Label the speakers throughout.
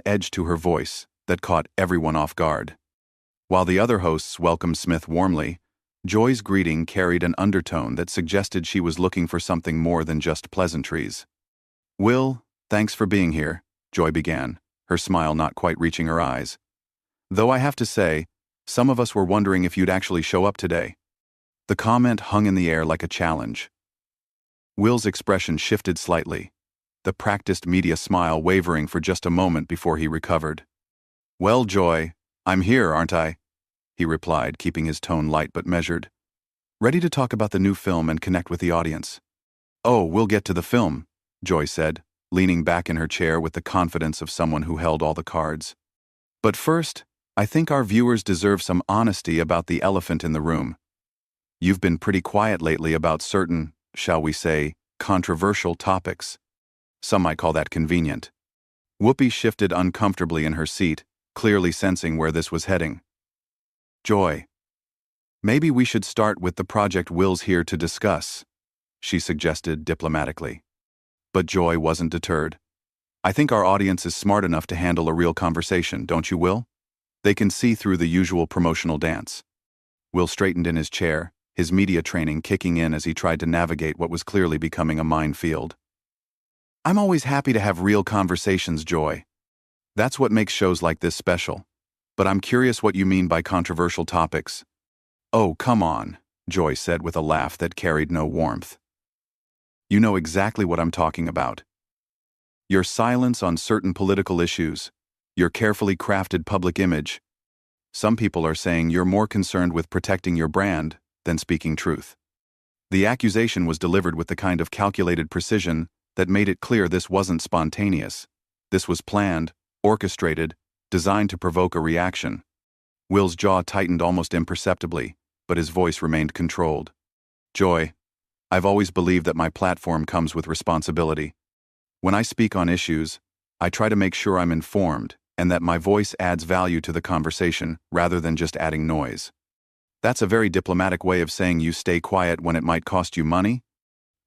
Speaker 1: edge to her voice that caught everyone off guard. While the other hosts welcomed Smith warmly, Joy's greeting carried an undertone that suggested she was looking for something more than just pleasantries. "Will, thanks for being here," Joy began, her smile not quite reaching her eyes. "Though I have to say, some of us were wondering if you'd actually show up today." The comment hung in the air like a challenge. Will's expression shifted slightly, the practiced media smile wavering for just a moment before he recovered. "Well, Joy, I'm here, aren't I?" he replied, keeping his tone light but measured. "Ready to talk about the new film and connect with the audience." "Oh, we'll get to the film," Joy said, leaning back in her chair with the confidence of someone who held all the cards. "But first, I think our viewers deserve some honesty about the elephant in the room. You've been pretty quiet lately about certain, shall we say, controversial topics. Some might call that convenient." Whoopi shifted uncomfortably in her seat, clearly sensing where this was heading. "Joy, maybe we should start with the project Will's here to discuss," she suggested diplomatically. But Joy wasn't deterred. "I think our audience is smart enough to handle a real conversation, don't you, Will? They can see through the usual promotional dance." Will straightened in his chair, his media training kicking in as he tried to navigate what was clearly becoming a minefield. "I'm always happy to have real conversations, Joy. That's what makes shows like this special. But I'm curious what you mean by controversial topics." "Oh, come on," Joy said with a laugh that carried no warmth. "You know exactly what I'm talking about. Your silence on certain political issues, your carefully crafted public image. Some people are saying you're more concerned with protecting your brand than speaking truth." The accusation was delivered with the kind of calculated precision that made it clear this wasn't spontaneous. This was planned, orchestrated, designed to provoke a reaction. Will's jaw tightened almost imperceptibly, but his voice remained controlled. "Joy, I've always believed that my platform comes with responsibility. When I speak on issues, I try to make sure I'm informed and that my voice adds value to the conversation rather than just adding noise." "That's a very diplomatic way of saying you stay quiet when it might cost you money?"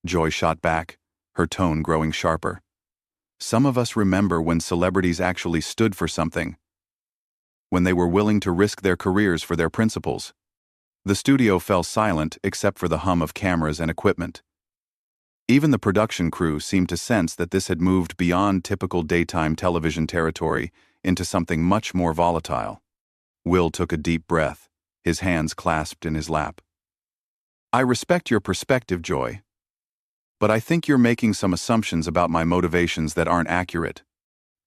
Speaker 1: Joy shot back, her tone growing sharper. "Some of us remember when celebrities actually stood for something, when they were willing to risk their careers for their principles." The studio fell silent except for the hum of cameras and equipment. Even the production crew seemed to sense that this had moved beyond typical daytime television territory into something much more volatile. Will took a deep breath, his hands clasped in his lap. "I respect your perspective, Joy. But I think you're making some assumptions about my motivations that aren't accurate.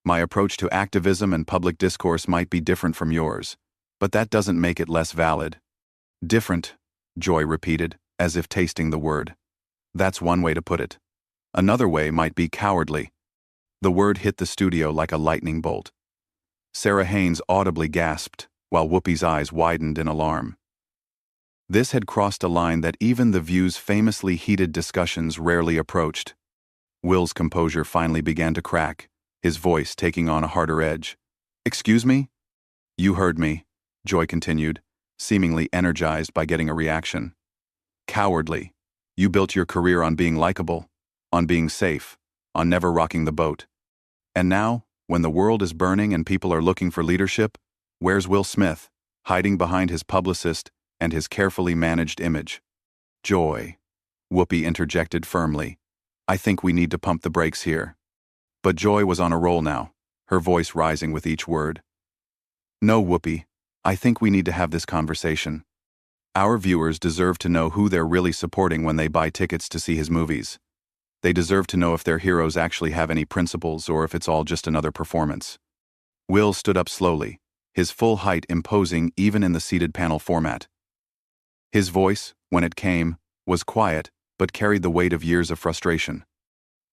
Speaker 1: My approach to activism and public discourse might be different from yours, but that doesn't make it less valid." "Different," Joy repeated, as if tasting the word. "That's one way to put it. Another way might be cowardly." The word hit the studio like a lightning bolt. Sarah Haynes audibly gasped, while Whoopi's eyes widened in alarm. This had crossed a line that even The View's famously heated discussions rarely approached. Will's composure finally began to crack, his voice taking on a harder edge. "Excuse me?" "You heard me," Joy continued, seemingly energized by getting a reaction. "Cowardly. You built your career on being likable, on being safe, on never rocking the boat. And now, when the world is burning and people are looking for leadership, where's Will Smith, hiding behind his publicist and his carefully managed image?" "Joy," Whoopi interjected firmly, "I think we need to pump the brakes here." But Joy was on a roll now, her voice rising with each word. "No, Whoopi, I think we need to have this conversation. Our viewers deserve to know who they're really supporting when they buy tickets to see his movies. They deserve to know if their heroes actually have any principles or if it's all just another performance." Will stood up slowly, his full height imposing even in the seated panel format. His voice, when it came, was quiet but carried the weight of years of frustration.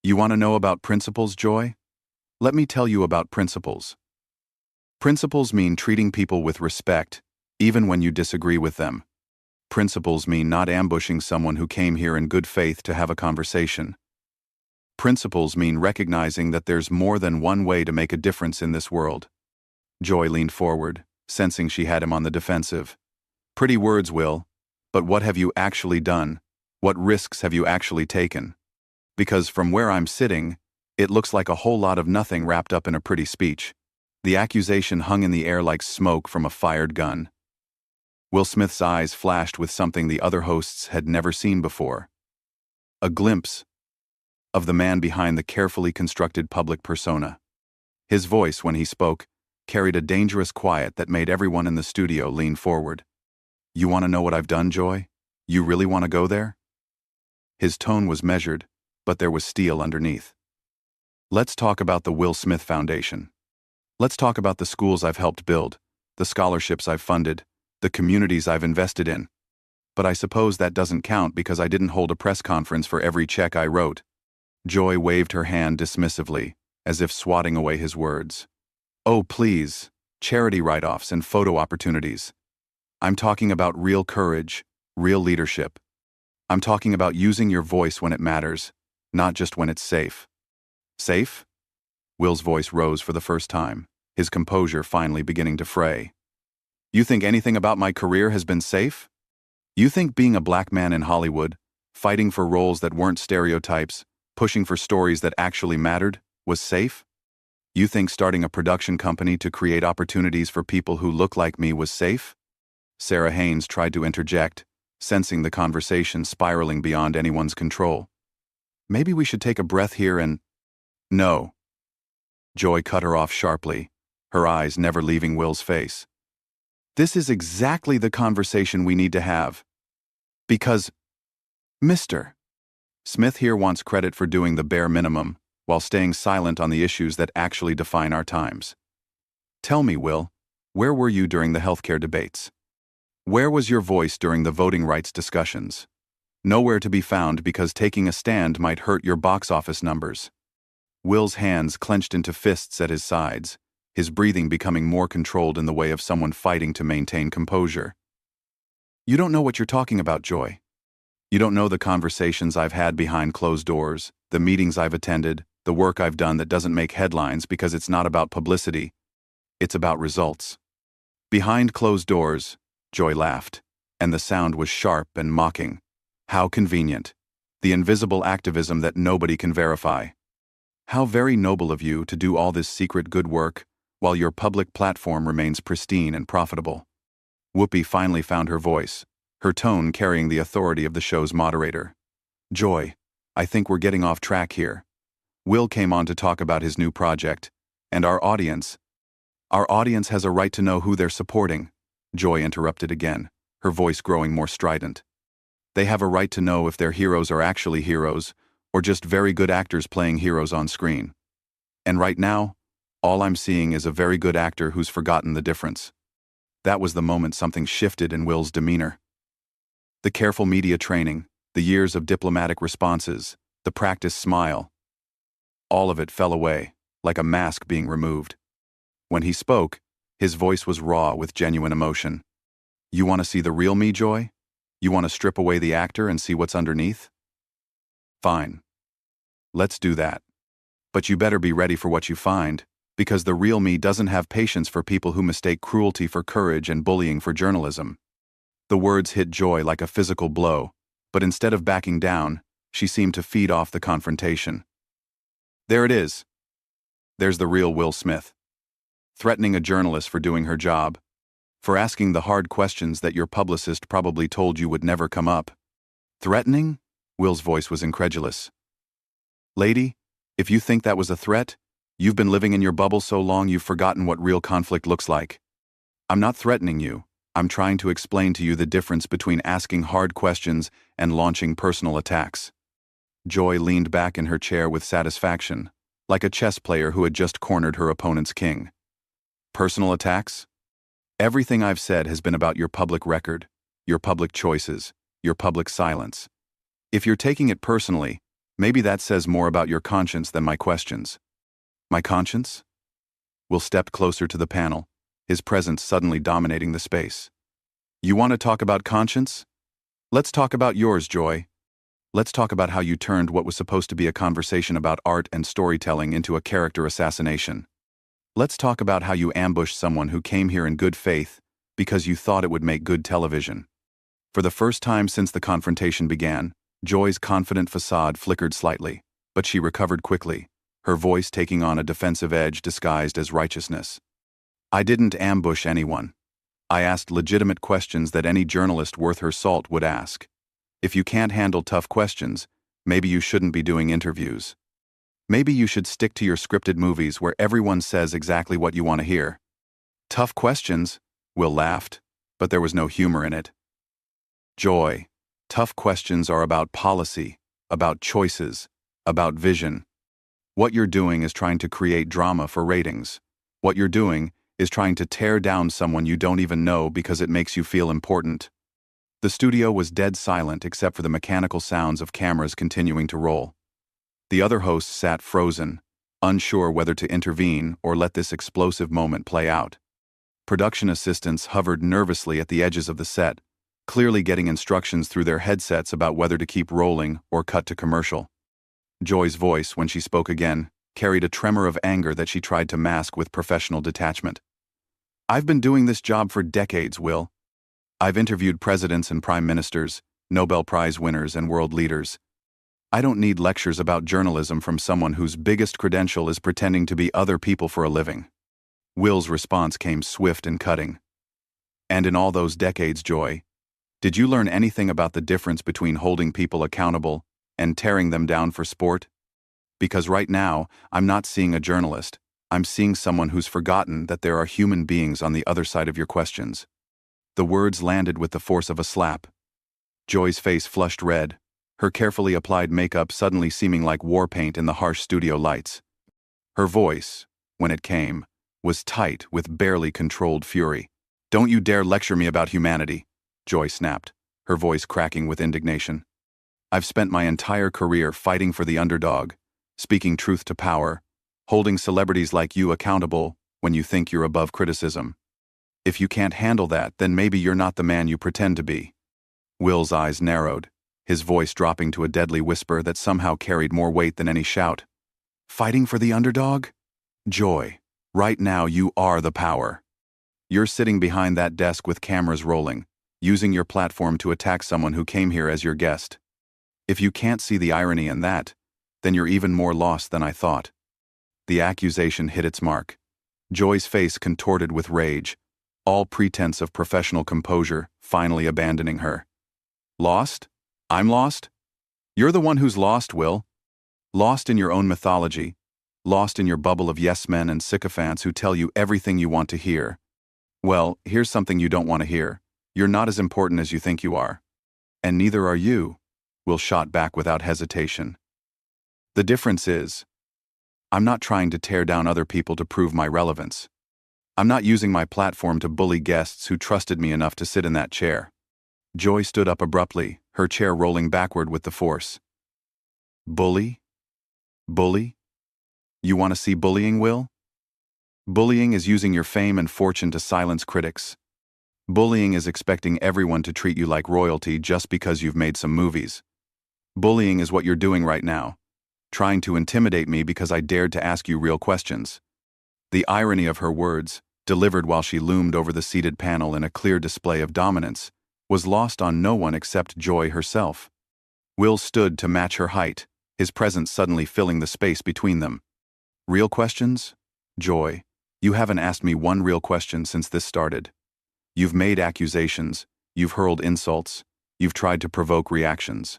Speaker 1: "You want to know about principles, Joy? Let me tell you about principles. Principles mean treating people with respect, even when you disagree with them. Principles mean not ambushing someone who came here in good faith to have a conversation. Principles mean recognizing that there's more than one way to make a difference in this world." Joy leaned forward, sensing she had him on the defensive. "Pretty words, Will, but what have you actually done? What risks have you actually taken? Because from where I'm sitting, it looks like a whole lot of nothing wrapped up in a pretty speech." The accusation hung in the air like smoke from a fired gun. Will Smith's eyes flashed with something the other hosts had never seen before. A glimpse of the man behind the carefully constructed public persona. His voice, when he spoke, carried a dangerous quiet that made everyone in the studio lean forward. "You want to know what I've done, Joy? You really want to go there?" His tone was measured, but there was steel underneath. "Let's talk about the Will Smith Foundation. Let's talk about the schools I've helped build, the scholarships I've funded, the communities I've invested in. But I suppose that doesn't count because I didn't hold a press conference for every check I wrote." Joy waved her hand dismissively, as if swatting away his words. "Oh, please, charity write-offs and photo opportunities. I'm talking about real courage, real leadership. I'm talking about using your voice when it matters, not just when it's safe." "Safe?" Will's voice rose for the first time, his composure finally beginning to fray. "You think anything about my career has been safe? You think being a black man in Hollywood, fighting for roles that weren't stereotypes, pushing for stories that actually mattered, was safe? You think starting a production company to create opportunities for people who look like me was safe?" Sarah Haynes tried to interject, sensing the conversation spiraling beyond anyone's control. "Maybe we should take a breath here and—" "No." Joy cut her off sharply, her eyes never leaving Will's face. "This is exactly the conversation we need to have. Because, Mr. Smith here wants credit for doing the bare minimum, while staying silent on the issues that actually define our times. Tell me, Will, where were you during the healthcare debates? Where was your voice during the voting rights discussions? Nowhere to be found because taking a stand might hurt your box office numbers." Will's hands clenched into fists at his sides, his breathing becoming more controlled in the way of someone fighting to maintain composure. "You don't know what you're talking about, Joy. You don't know the conversations I've had behind closed doors, the meetings I've attended, the work I've done that doesn't make headlines because it's not about publicity. It's about results." "Behind closed doors," Joy laughed, and the sound was sharp and mocking. "How convenient. The invisible activism that nobody can verify. How very noble of you to do all this secret good work while your public platform remains pristine and profitable." Whoopi finally found her voice, her tone carrying the authority of the show's moderator. "Joy, I think we're getting off track here. Will came on to talk about his new project, and our audience has a right to know who they're supporting," Joy interrupted again, her voice growing more strident. "They have a right to know if their heroes are actually heroes, or just very good actors playing heroes on screen. And right now, all I'm seeing is a very good actor who's forgotten the difference." That was the moment something shifted in Will's demeanor. The careful media training, the years of diplomatic responses, the practiced smile. All of it fell away, like a mask being removed. When he spoke, his voice was raw with genuine emotion. "You want to see the real me, Joy? You want to strip away the actor and see what's underneath? Fine. Let's do that. But you better be ready for what you find, because the real me doesn't have patience for people who mistake cruelty for courage and bullying for journalism." The words hit Joy like a physical blow, but instead of backing down, she seemed to feed off the confrontation. "There it is. There's the real Will Smith. Threatening a journalist for doing her job, for asking the hard questions that your publicist probably told you would never come up." "Threatening?" Will's voice was incredulous. "Lady, if you think that was a threat, you've been living in your bubble so long you've forgotten what real conflict looks like. I'm not threatening you. I'm trying to explain to you the difference between asking hard questions and launching personal attacks." Joy leaned back in her chair with satisfaction, like a chess player who had just cornered her opponent's king. "Personal attacks? Everything I've said has been about your public record, your public choices, your public silence. If you're taking it personally, maybe that says more about your conscience than my questions." "My conscience?" Will stepped closer to the panel, his presence suddenly dominating the space. "You want to talk about conscience? Let's talk about yours, Joy. Let's talk about how you turned what was supposed to be a conversation about art and storytelling into a character assassination. Let's talk about how you ambushed someone who came here in good faith because you thought it would make good television." For the first time since the confrontation began, Joy's confident facade flickered slightly, but she recovered quickly, her voice taking on a defensive edge disguised as righteousness. I didn't ambush anyone. I asked legitimate questions that any journalist worth her salt would ask. If you can't handle tough questions, maybe you shouldn't be doing interviews. Maybe you should stick to your scripted movies where everyone says exactly what you want to hear. Tough questions? Will laughed, but there was no humor in it. Joy. Tough questions are about policy, about choices, about vision. What you're doing is trying to create drama for ratings. What you're doing is trying to tear down someone you don't even know because it makes you feel important. The studio was dead silent except for the mechanical sounds of cameras continuing to roll. The other hosts sat frozen, unsure whether to intervene or let this explosive moment play out. Production assistants hovered nervously at the edges of the set, clearly getting instructions through their headsets about whether to keep rolling or cut to commercial. Joy's voice, when she spoke again, carried a tremor of anger that she tried to mask with professional detachment. I've been doing this job for decades, Will. I've interviewed presidents and prime ministers, Nobel Prize winners and world leaders. I don't need lectures about journalism from someone whose biggest credential is pretending to be other people for a living. Will's response came swift and cutting. And in all those decades, Joy, did you learn anything about the difference between holding people accountable and tearing them down for sport? Because right now, I'm not seeing a journalist. I'm seeing someone who's forgotten that there are human beings on the other side of your questions. The words landed with the force of a slap. Joy's face flushed red, her carefully applied makeup suddenly seeming like war paint in the harsh studio lights. Her voice, when it came, was tight with barely controlled fury. Don't you dare lecture me about humanity, Joy snapped, her voice cracking with indignation. I've spent my entire career fighting for the underdog, speaking truth to power, holding celebrities like you accountable when you think you're above criticism. If you can't handle that, then maybe you're not the man you pretend to be. Will's eyes narrowed, his voice dropping to a deadly whisper that somehow carried more weight than any shout. Fighting for the underdog? Joy, right now you are the power. You're sitting behind that desk with cameras rolling, using your platform to attack someone who came here as your guest. If you can't see the irony in that, then you're even more lost than I thought. The accusation hit its mark. Joy's face contorted with rage, all pretense of professional composure finally abandoning her. Lost? I'm lost? You're the one who's lost, Will. Lost in your own mythology, lost in your bubble of yes-men and sycophants who tell you everything you want to hear. Well, here's something you don't want to hear. You're not as important as you think you are. And neither are you, Will shot back without hesitation. The difference is, I'm not trying to tear down other people to prove my relevance. I'm not using my platform to bully guests who trusted me enough to sit in that chair. Joy stood up abruptly, her chair rolling backward with the force. Bully? Bully? You want to see bullying, Will? Bullying is using your fame and fortune to silence critics. Bullying is expecting everyone to treat you like royalty just because you've made some movies. Bullying is what you're doing right now, trying to intimidate me because I dared to ask you real questions. The irony of her words, delivered while she loomed over the seated panel in a clear display of dominance, was lost on no one except Joy herself. Will stood to match her height, his presence suddenly filling the space between them. Real questions? Joy, you haven't asked me one real question since this started. You've made accusations, you've hurled insults, you've tried to provoke reactions.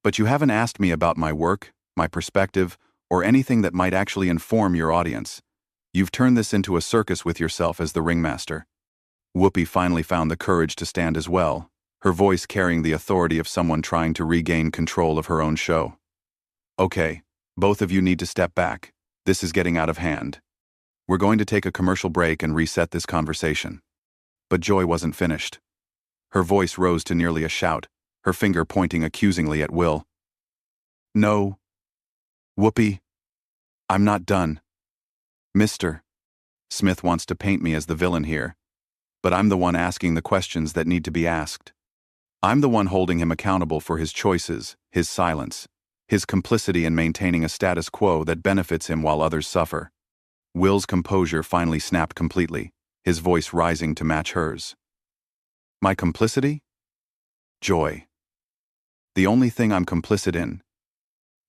Speaker 1: But you haven't asked me about my work, my perspective, or anything that might actually inform your audience. You've turned this into a circus with yourself as the ringmaster. Whoopi finally found the courage to stand as well, her voice carrying the authority of someone trying to regain control of her own show. Okay, both of you need to step back. This is getting out of hand. We're going to take a commercial break and reset this conversation. But Joy wasn't finished. Her voice rose to nearly a shout, her finger pointing accusingly at Will. No. Whoopi. I'm not done. Mr. Smith wants to paint me as the villain here, but I'm the one asking the questions that need to be asked. I'm the one holding him accountable for his choices, his silence, his complicity in maintaining a status quo that benefits him while others suffer. Will's composure finally snapped completely, his voice rising to match hers. My complicity? Joy. The only thing I'm complicit in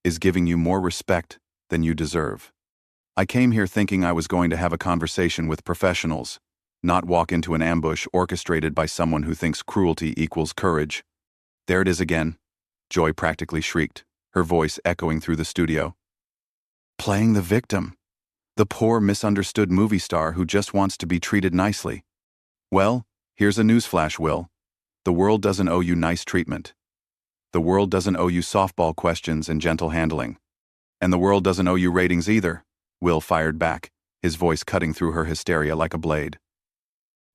Speaker 1: is giving you more respect than you deserve. I came here thinking I was going to have a conversation with professionals, not walk into an ambush orchestrated by someone who thinks cruelty equals courage. There it is again, Joy practically shrieked, her voice echoing through the studio. Playing the victim. The poor misunderstood movie star who just wants to be treated nicely. Well, here's a newsflash, Will. The world doesn't owe you nice treatment. The world doesn't owe you softball questions and gentle handling. And the world doesn't owe you ratings either, Will fired back, his voice cutting through her hysteria like a blade.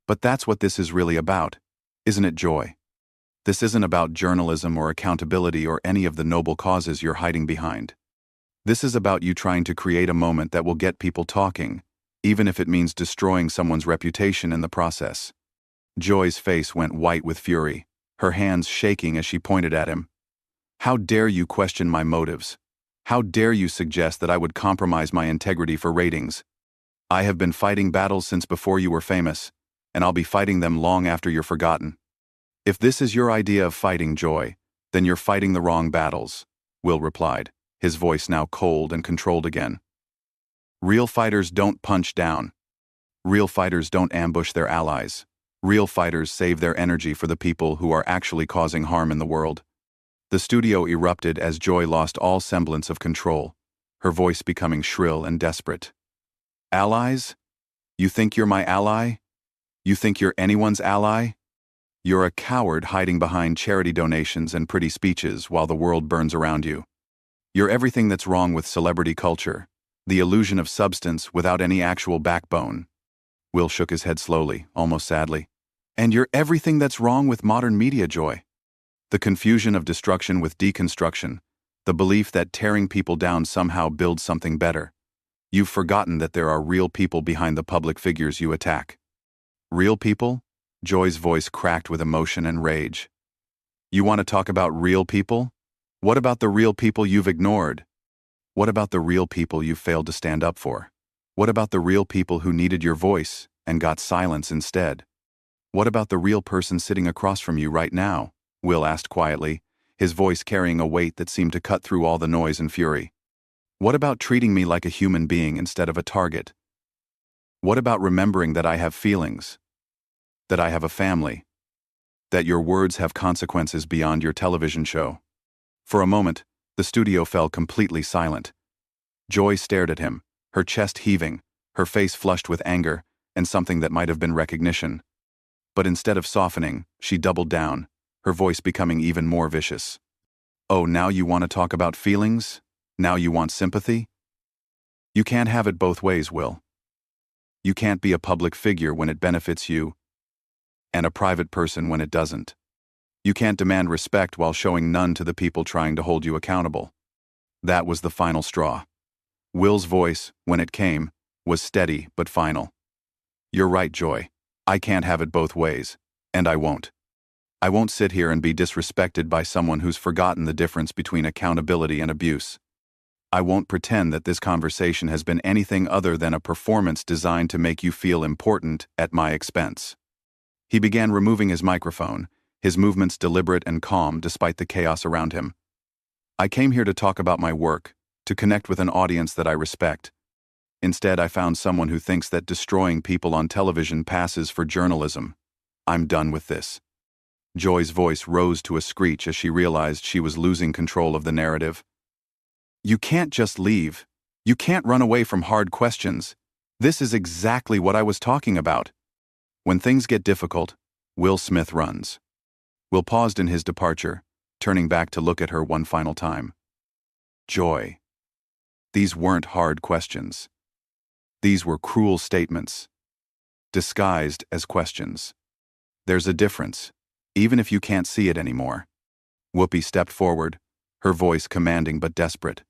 Speaker 1: But that's what this is really about, isn't it, Joy? This isn't about journalism or accountability or any of the noble causes you're hiding behind. This is about you trying to create a moment that will get people talking, even if it means destroying someone's reputation in the process. Joy's face went white with fury, her hands shaking as she pointed at him. How dare you question my motives? How dare you suggest that I would compromise my integrity for ratings? I have been fighting battles since before you were famous, and I'll be fighting them long after you're forgotten. If this is your idea of fighting, Joy, then you're fighting the wrong battles, Will replied, his voice now cold and controlled again. Real fighters don't punch down. Real fighters don't ambush their allies. Real fighters save their energy for the people who are actually causing harm in the world. The studio erupted as Joy lost all semblance of control, her voice becoming shrill and desperate. Allies? You think you're my ally? You think you're anyone's ally? You're a coward hiding behind charity donations and pretty speeches while the world burns around you. You're everything that's wrong with celebrity culture, the illusion of substance without any actual backbone. Will shook his head slowly, almost sadly. And you're everything that's wrong with modern media, Joy. The confusion of destruction with deconstruction, the belief that tearing people down somehow builds something better. You've forgotten that there are real people behind the public figures you attack. Real people? Joy's voice cracked with emotion and rage. You want to talk about real people? What about the real people you've ignored? What about the real people you failed to stand up for? What about the real people who needed your voice and got silence instead? What about the real person sitting across from you right now? Will asked quietly, his voice carrying a weight that seemed to cut through all the noise and fury. What about treating me like a human being instead of a target? What about remembering that I have feelings? That I have a family? That your words have consequences beyond your television show? For a moment, the studio fell completely silent. Joy stared at him, her chest heaving, her face flushed with anger and something that might have been recognition. But instead of softening, she doubled down, her voice becoming even more vicious. Oh, now you want to talk about feelings? Now you want sympathy? You can't have it both ways, Will. You can't be a public figure when it benefits you, and a private person when it doesn't. You can't demand respect while showing none to the people trying to hold you accountable. That was the final straw. Will's voice, when it came, was steady but final. You're right, Joy. I can't have it both ways, and I won't. I won't sit here and be disrespected by someone who's forgotten the difference between accountability and abuse. I won't pretend that this conversation has been anything other than a performance designed to make you feel important at my expense. He began removing his microphone, his movements deliberate and calm despite the chaos around him. I came here to talk about my work, to connect with an audience that I respect. Instead, I found someone who thinks that destroying people on television passes for journalism. I'm done with this. Joy's voice rose to a screech as she realized she was losing control of the narrative. You can't just leave. You can't run away from hard questions. This is exactly what I was talking about. When things get difficult, Will Smith runs. Will paused in his departure, turning back to look at her one final time. Joy. These weren't hard questions. These were cruel statements, disguised as questions. There's a difference, even if you can't see it anymore. Whoopi stepped forward, her voice commanding but desperate.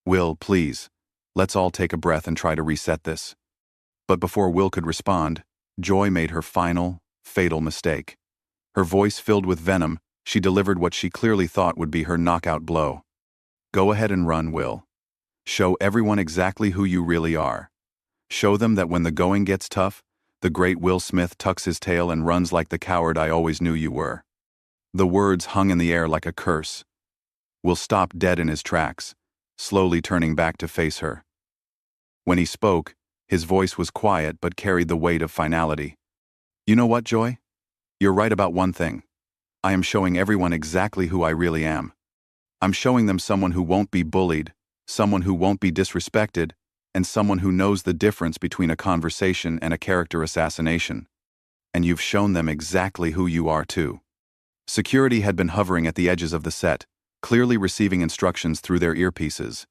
Speaker 1: Will, please, let's all take a breath and try to reset this. But before Will could respond, Joy made her final, fatal mistake. Her voice filled with venom, she delivered what she clearly thought would be her knockout blow. Go ahead and run, Will. Show everyone exactly who you really are. Show them that when the going gets tough, the great Will Smith tucks his tail and runs like the coward I always knew you were. The words hung in the air like a curse. Will stopped dead in his tracks, slowly turning back to face her. When he spoke, his voice was quiet but carried the weight of finality. You know what, Joy? You're right about one thing. I am showing everyone exactly who I really am. I'm showing them someone who won't be bullied, someone who won't be disrespected, and someone who knows the difference between a conversation and a character assassination. And you've shown them exactly who you are too. Security had been hovering at the edges of the set, clearly receiving instructions through their earpieces.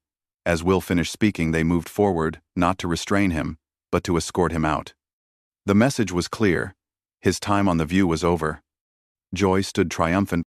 Speaker 1: As Will finished speaking, they moved forward, not to restrain him, but to escort him out. The message was clear. His time on The View was over. Joy stood triumphant